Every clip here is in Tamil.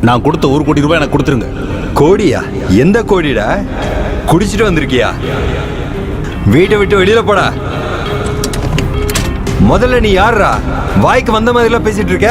நான் கொடுத்த 1 கோடி ரூபாய் எனக்கு கொடுத்துருங்க. கோடியா? எந்த கோடிடா? குடிச்சிட்டு வந்திருக்கியா? வீட்டை விட்டு வெளியில போடா. முதல்ல நீ யாருடா? வாய்க்கு வந்த மாதிரிலாம் பேசிட்டு இருக்க.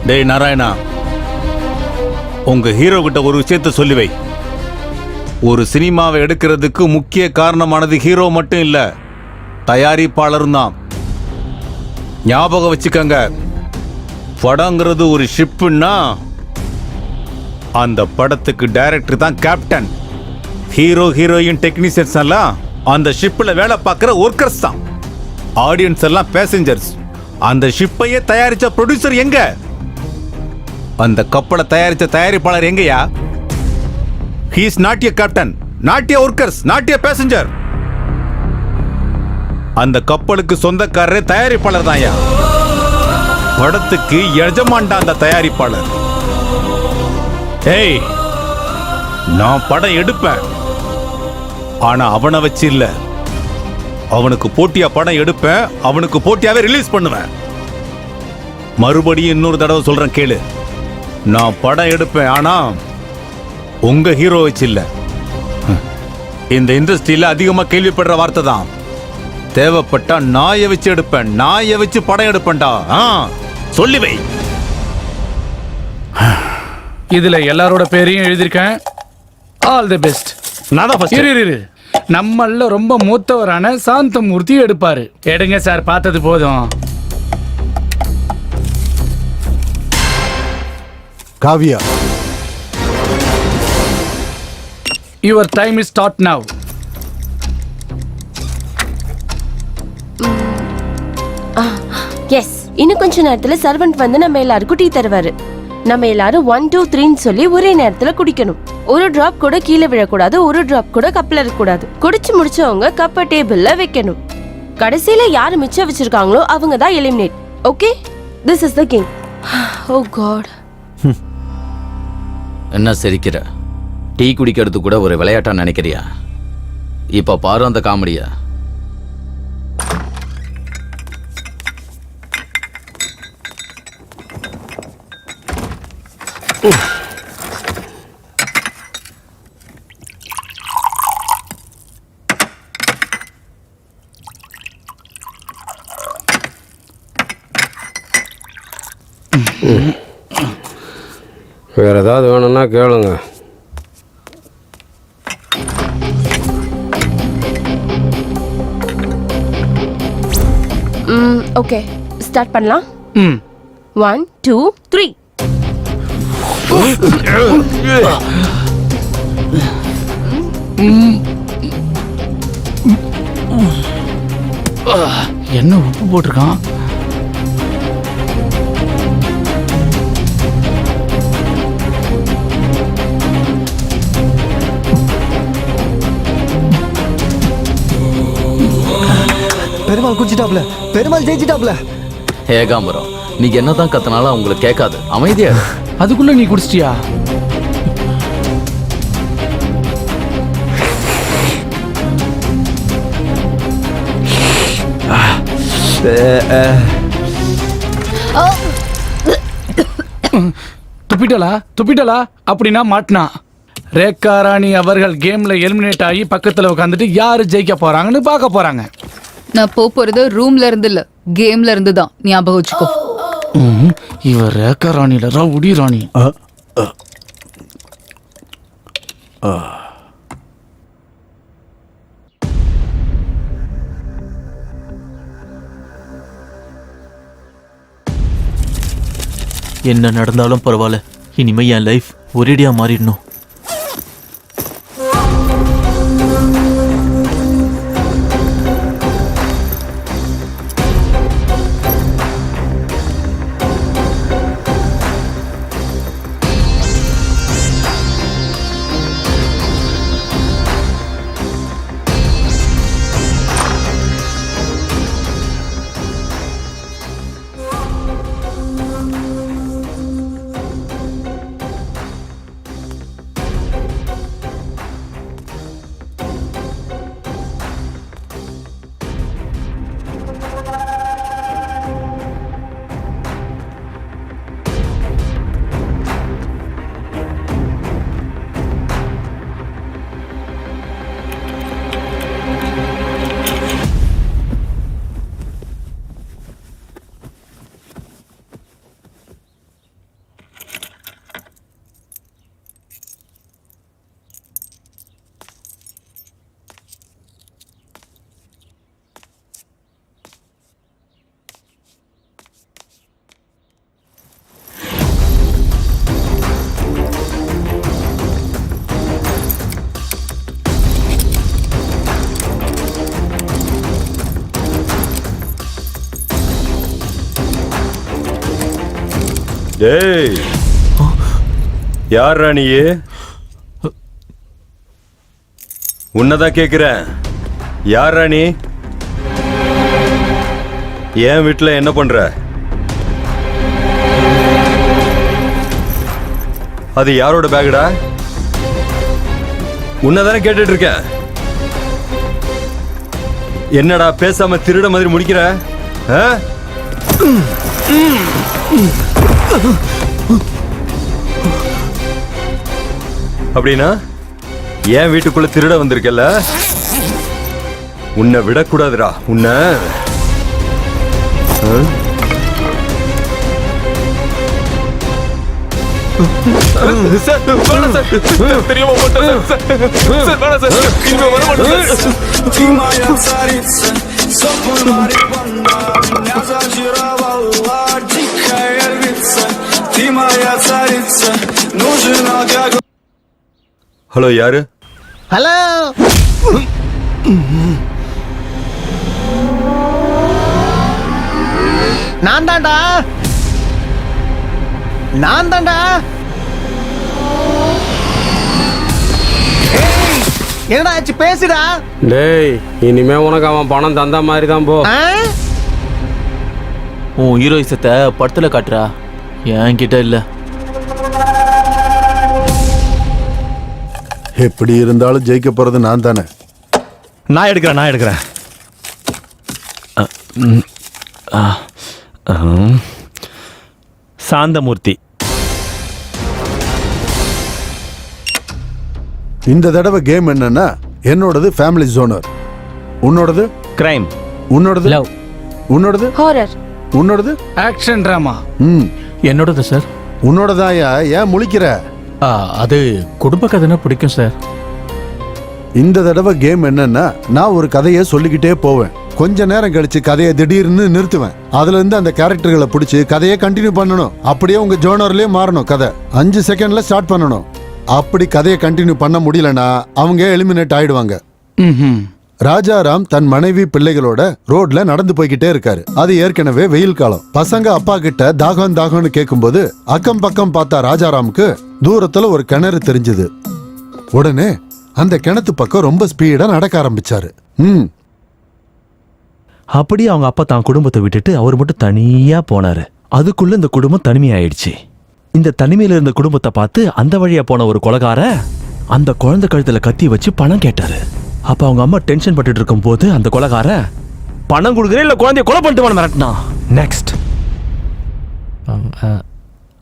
டேய் நாராயணா, உங்க ஹீரோ கிட்ட ஒரு விஷயத்த சொல்லி வை. ஒரு சினிமாவை எடுக்கிறதுக்கு முக்கிய காரணமானது ஹீரோ மட்டும் இல்ல, தயாரிப்பாளரும் தான். ஞாபகம் வச்சுக்கங்க, படங்கிறது ஒரு ஷிப்புன்னா அந்த படத்துக்கு டைரக்டர் தான் கேப்டன். ஹீரோ ஹீரோயின் டெக்னீஷியன்ஸ் எல்லாம் அந்த ஷிப்ல வேலை பார்க்குற ஒர்க்கர்ஸ் தான். ஆடியன்ஸ் எல்லாம் பேசஞ்சர்ஸ். அந்த ஷிப்பையே தயாரிச்ச ப்ரொடியூசர் எங்க? அந்த கப்பலை தயாரிச்ச தயாரிப்பாளர் எங்கயா? He is not a captain, not a workers, not a passenger. அந்த கப்பலுக்கு சொந்தக்காரரே தயாரிப்பாளர் தான்யா. படத்துக்கு எஜமான்டா அந்த தயாரிப்பாளர். ஏய், நான் படம் எடுப்பேன், ஆனா அவனை வச்சு இல்ல. அவனுக்கு போட்டியா படம் எடுப்பேன், அவனுக்கு போட்டியாவே ரிலீஸ் பண்ணுவேன். மறுபடியும் இன்னொரு தடவை சொல்றேன் கேளு. நான் படம் எடுப்பேன், ஆனா உங்க ஹீரோ வச்சு இல்ல. இந்த இண்டஸ்ட்ரியில அதிகமா கேள்விப்படுற வார்த்தை தான், தேவைப்பட்டா நாயை வச்சு எடுப்பேன், நாயை வச்சு படம் எடுப்பேன்டா. சொல்லி வை. இதுல எல்லாரோட பேரையும் எழுதியிருக்கேன். All the best. நம்மள ரொம்ப மூத்தவரான சாந்தமூர்த்தி எடுப்பாரு. எடுங்க சார், பார்த்தது போதும். Kavya, your time is start now. Yes, இன்னும் கொஞ்ச நேரத்துல சர்வெண்ட் வந்து நம்ம எல்லாருக்கும் டீ தருவாரு. நம்ம எல்லாரும் 1 2 3 சொல்லி ஒரே நேரத்துல குடிக்கணும். ஒரு டிராப் கூட கீழே விழக்கூடாது, ஒரு டிராப் கூட கப்ல இருக்கக்கூடாது. குடிச்சு முடிச்சவங்க கப்ப டேபிள்ல வைக்கணும். கடைசியில யாரு மிச்சம் வச்சிருக்காங்களோ அவங்க தான் eliminate. Okay, this is the king. Oh god. என்ன சிரிக்கிற? டீ குடிக்கிறது கூட ஒரு விளையாட்டா நினைக்கிறியா? இப்ப பாரு அந்த காமெடியா. வேற ஏதாவது வேணும்னா கேளுங்க. ஓகே, ஸ்டார்ட் பண்ணலாம். 1 2 3. என்ன உப்பு போட்டிருக்கான்? பெருமாள் குடிச்சிட்டாப்ல, பெருமாள் ஜெயிச்சிட்டாப்ல. ஏகாம்பரம், நீ என்னதான் கத்தனாலும் அவங்களுக்கு கேட்காது. அமைதியா. அதுக்குள்ள நீ குடிச்சிட்டியா? துப்பிட்டலா அப்படின்னா மாட்டினா. ரேகா ராணி அவர்கள் கேம்ல எலிமினேட் ஆகி பக்கத்துல உட்காந்துட்டு யாரு ஜெயிக்க போறாங்கன்னு பார்க்க போறாங்க. நான் போறது ரூம்ல இருந்து இல்ல, கேம்ல இருந்து தான். ஞாபகம் வச்சுக்கோ. இவ ரேகா ராணில ரவுடி ராணி. என்ன நடந்தாலும் பரவாயில்ல, இனிமே என் லைஃப் ஒரேடியா மாறிடணும். டேய், யார் ராணியே? உன்னதான் கேக்குறேன். யார் ராணி? என் வீட்டுல என்ன பண்ற? அது யாரோட பேகுடா? உன்னதானே கேட்டுட்டு இருக்கேன். என்னடா பேசாம திருட மாதிரி முடிக்கிற? ஆ? அப்படின்னா என் வீட்டுக்குள்ள திருட வந்திருக்கல, உன்னை விடக்கூடாதுடா. உன்னை ஹலோ, யாரு? ஹலோ, நான் தான்டா. என்னடா ஆச்சு, பேசுடா. டேய், இனிமே உனக்கு அவன் பணம் தந்த மாதிரி தான் போ. உன் ஹீரோயிசத்தை படத்துல காட்டுறா, என்கிட்ட இல்ல. எப்படி இருந்தாலும் ஜெயிக்க போறது நான் தானே. நான் எடுக்கிறேன். சாந்தமூர்த்தி. இந்த தடவை கேம் என்னன்னா, என்னோடது ஃபேமிலி ஜோனர், உன்னோடது கிரைம், உன்னோடது லவ், உன்னோடது ஹாரர், உன்னோடது ஆக்ஷன் டிராமா. என்னோடது சார். உன்னோடதாயா? ஏன் முழிக்கிற? அது குடும்ப கதைனா பிடிக்கும் சார். இந்த தடவை கேம் என்னன்னா, நான் ஒரு கதையை சொல்லிக்கிட்டே போவேன். கொஞ்ச நேரம் கழிச்சு கதையை திடீர்னு நிறுத்துவேன். அதுல இருந்து அந்த கேரக்டர்களை பிடிச்சி கதையை கண்டினியூ பண்ணணும். அப்படியே உங்க ஜோனர்லயே மாறணும். கதை 5 செகண்ட்ல ஸ்டார்ட் பண்ணணும். அப்படி கதையை கண்டினியூ பண்ண முடியலன்னா அவங்க எலிமினேட் ஆயிடுவாங்க. ராஜாராம் தன் மனைவி பிள்ளைகளோட ரோட்ல நடந்து போய்கிட்டே இருக்காரு. அது ஏற்கனவே வெயில் காலம். பசங்க அப்பா கிட்ட தாகம்னு கேட்கும்போது அக்கம் பக்கம் பார்த்தா ராஜாராமுக்கு தூரத்துல ஒரு கிணறு தெரிஞ்சது. உடனே அந்த கிணத்து பக்கம் ரொம்ப ஸ்பீடா நடக்க ஆரம்பிச்சாரு. அப்படியே அவங்க அப்பா தான் குடும்பத்தை விட்டுட்டு அவர் மட்டும் தனியா போனாரு. அதுக்குள்ள இந்த குடும்பம் தனிமையாயிடுச்சு. இந்த தனிமையில இருந்த குடும்பத்தை பார்த்து அந்த வழியா போன ஒரு கொலைகார அந்த குழந்தை கழுத்துல கத்தி வச்சு பணம் கேட்டாரு. அப்ப அவங்க அம்மா டென்ஷன் பட்டுட்டு இருக்கும் போது அந்த கொலைகார பணம் கொடுக்குறேன் இல்ல குழந்தைய கொலை பண்ணிட்டு மிரட்டினா. நெக்ஸ்ட்,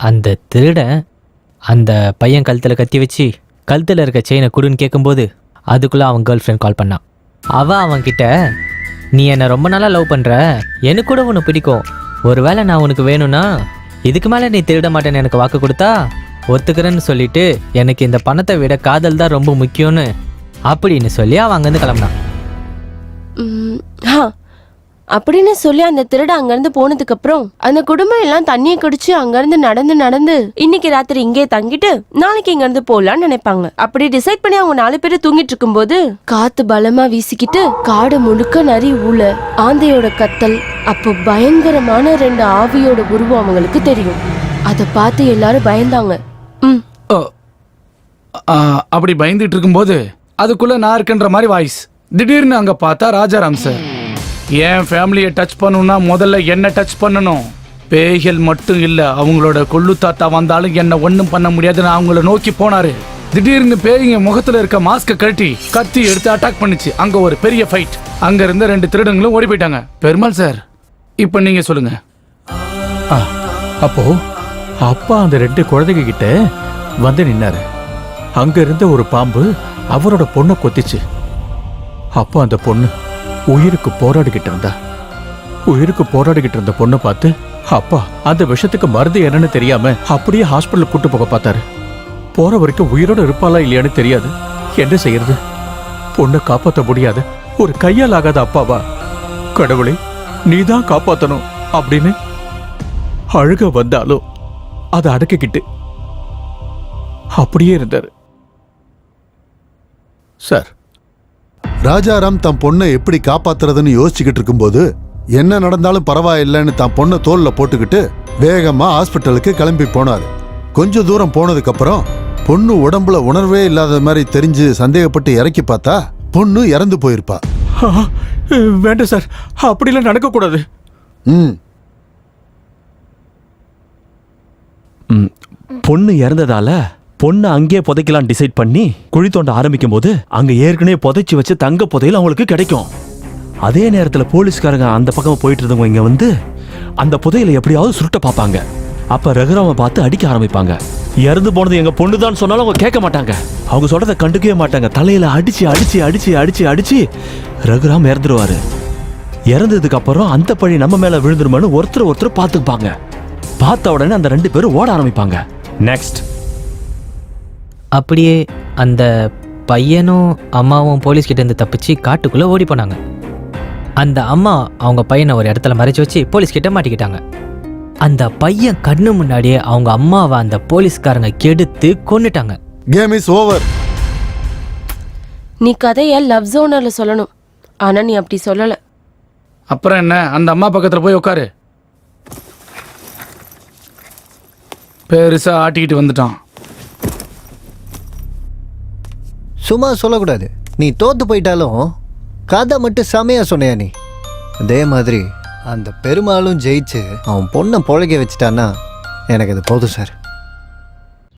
அந்த திருடன் அந்த பையன் கழுத்தில் கத்தி வச்சு கழுத்தில் இருக்க செயினை கொடுன்னு கேட்கும்போது அதுக்குள்ளே அவன் கேர்ள் ஃப்ரெண்ட் கால் பண்ணான். அவன்கிட்ட நீ என்னை ரொம்ப நாளாக லவ் பண்ணுற, எனக்கு கூட உனக்கு பிடிக்கும், ஒருவேளை நான் உனக்கு வேணும்னா இதுக்கு மேலே நீ திருட மாட்டேன்னு எனக்கு வாக்கு கொடுத்தா ஒத்துக்கிறேன்னு சொல்லிட்டு எனக்கு இந்த பணத்தை விட காதல் தான் ரொம்ப முக்கியம்னு அப்படின்னு சொல்லி அவன் அங்கேருந்து கிளம்புனான். அப்படின்னு சொல்லி அந்த திருட அங்கிருந்து போனதுக்கு அப்புறம் அந்த குடும்பம் எல்லாம் தண்ணியை குடிச்சு அங்கிருந்து நடந்து இன்னைக்கு ராத்திரி இங்கே தங்கிட்டு நாளைக்கு இங்க இருந்து போலான்னு நினைப்பாங்க. அப்படி டிசைட் பண்ணி அவங்க 4 பேரும் தூங்கிட்டு இருக்கும்போது காத்து பலமா வீசிக்கிட்டு காடு முழுக்க நரி ஊழ ஆந்தையோட கத்தல், அப்போ பயங்கரமான 2 ஆவியோட உருவம் அவங்களுக்கு தெரியும். அத பார்த்து எல்லாரும் பயந்தாங்க. அப்படி பயந்துட்டு இருக்கும்போது அதுக்குள்ள நான் இருக்குன்ற மாதிரி வாய்ஸ். திடீர்னு அங்க பார்த்தா ராஜாராம் சார். என் ஃபேமிலியை டச் பண்ணணும்னா முதல்ல என்ன டச் பண்ணணும். பேய்கள் மட்டும் இல்ல, அவங்களோட கொள்ளு தாத்தா வந்தாலும் என்ன ஒண்ணும் பண்ண முடியாதுன்னு அவங்கள நோக்கி போனாரு. திடீர்னு பேய்ங்க முகத்துல இருக்க மாஸ்க கழட்டி கத்தி எடுத்து அட்டாக் பண்ணுச்சு. அங்க ஒரு பெரிய ஃபைட். அங்க இருந்த 2 திருடங்களும் ஓடி போயிட்டாங்க. பெருமாள் சார், இப்ப நீங்க சொல்லுங்க. அப்போ அப்பா அந்த 2 குழந்தைங்க கிட்ட வந்து நின்னாரு. அங்க இருந்த ஒரு பாம்பு அவரோட பொண்ணை கொத்திச்சு. அப்போ அந்த பொண்ணு உயிருக்கு போராடிக்கிட்டு இருந்த பொண்ணை பார்த்து அப்பா அந்த விஷத்துக்கு மருந்து என்னன்னு தெரியாம அப்படியே ஹாஸ்பிட்டல் கூட்டு போக பார்த்தாரு. போற வரைக்கும் உயிரோட இருப்பாளா இல்லையான்னு தெரியாது. என்ன செய்யறது? பொண்ணை காப்பாற்ற முடியாத ஒரு கையால் ஆகாத அப்பாவா? கடவுளே, நீதான் காப்பாத்தணும் அப்படின்னு அழுக வந்தாலும் அதை அடக்கிக்கிட்டு அப்படியே இருந்தாரு சார். ராஜாராம் தன் பொண்ணை எப்படி காப்பாத்துறதுன்னு யோசிச்சுக்கிட்டு இருக்கும்போது என்ன நடந்தாலும் பரவாயில்லைன்னு தான் பொண்ணை தோல்ல போட்டுக்கிட்டு வேகமா ஹாஸ்பிட்டலுக்கு கிளம்பி போனாரு. கொஞ்ச தூரம் போனதுக்கு அப்புறம் பொண்ணு உடம்புல உணர்வே இல்லாத மாதிரி தெரிஞ்சு சந்தேகப்பட்டு இறக்கி பார்த்தா பொண்ணு இறந்து போயிருப்பா. வேண்டாம் சார், அப்படிலாம் நடக்கக்கூடாது. ம் பொண்ணு இறந்ததால பொண்ணு அங்கேயே புதைக்கலாம் டிசைட் பண்ணி குழி தோண்ட ஆரம்பிக்கும் போது அங்க ஏற்கனவே புதைச்சு வச்ச தங்க புதையல் அவங்களுக்கு கிடைக்கும். அதே நேரத்துல போலீஸ்காரங்க அந்த பக்கம் போயிட்டு இருந்தவங்க இங்க வந்து அந்த புதையலை எப்படியாவது சுருட்ட பார்ப்பாங்க. அப்ப ரகுராம பார்த்து அடிக்க ஆரம்பிப்பாங்க. இறந்து போனது எங்க பொண்ணுதான் சொன்னாலும் அவங்க கேட்க மாட்டாங்க. அவங்க சொல்றதை கண்டுக்கவே மாட்டாங்க. தலையில அடிச்சு அடிச்சு அடிச்சு அடிச்சு அடிச்சு ரகுராம் இறந்துருவாரு. இறந்ததுக்கு அப்புறம் அந்த பழி நம்ம மேல விழுந்துருமான்னு ஒருத்தர் பார்த்துப்பாங்க. பார்த்த உடனே அந்த 2 பேரும் ஓட ஆரம்பிப்பாங்க. நெக்ஸ்ட் அப்படியே அந்த பையனும் அம்மாவும் போலீஸ் கிட்ட இருந்து தப்பிச்சு காட்டுக்குள்ளே ஓடி போனாங்க. அந்த அம்மா அவங்க பையனை ஒரு இடத்துல மறைச்சு வச்சு போலீஸ் கிட்ட மாட்டிக்கிட்டாங்க. அந்த பையன் கண்ணு முன்னாடியே அவங்க அம்மாவை அந்த போலீஸ்காரங்க கெடுத்து கொன்னுட்டாங்க. Game is over. நீ கதையை லவ் ஜோனர்ல சொல்லணும், ஆனா நீ அப்படி சொல்லல. அப்புறம் என்ன, அந்த அம்மா பக்கத்துல போய் உட்காரு. பெருசா ஆட்டிக்கிட்டு வந்துட்டான். சும்மா சொல்லக்கூடாது. நீ தோத்து போயிட்டாலும் கதை மட்டும் செமையா சொன்னையா நீ. அதே மாதிரி அந்த பெருமாளும் ஜெயிச்சு அவன் பொண்ணை பொழைக்க வச்சுட்டான்னா எனக்கு அது போதும் சார்.